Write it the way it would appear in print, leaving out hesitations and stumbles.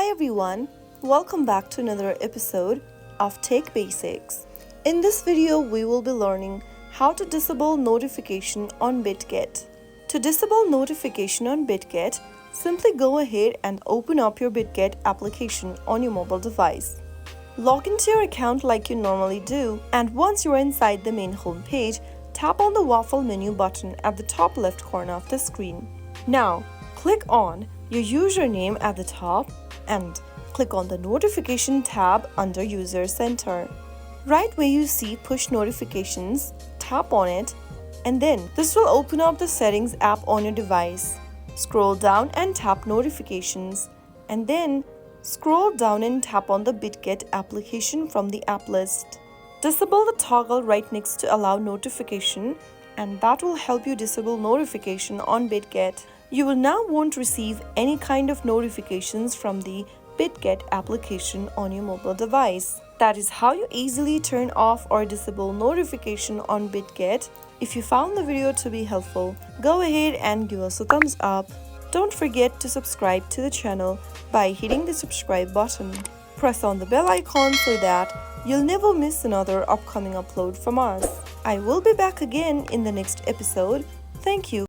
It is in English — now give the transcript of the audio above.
Hi everyone, welcome back to another episode of Tech Basics. In this video, we will be learning how to disable notification on Bitget. To disable notification on Bitget, simply go ahead and open up your Bitget application on your mobile device. Log into your account like you normally do, and once you are inside the main home page, tap on the waffle menu button at the top left corner of the screen. Now, click on your username at the top and click on the Notification tab under User Center. Right where you see Push Notifications, tap on it, and then this will open up the Settings app on your device. Scroll down and tap Notifications, and then scroll down and tap on the Bitget application from the app list. Disable the toggle right next to Allow Notification, and that will help you disable notification on Bitget. You will now won't receive any kind of notifications from the Bitget application on your mobile device. That is how you easily turn off or disable notification on Bitget. If you found the video to be helpful, go ahead and give us a thumbs up. Don't forget to subscribe to the channel by hitting the subscribe button. Press on the bell icon so that you'll never miss another upcoming upload from us. I will be back again in the next episode. Thank you.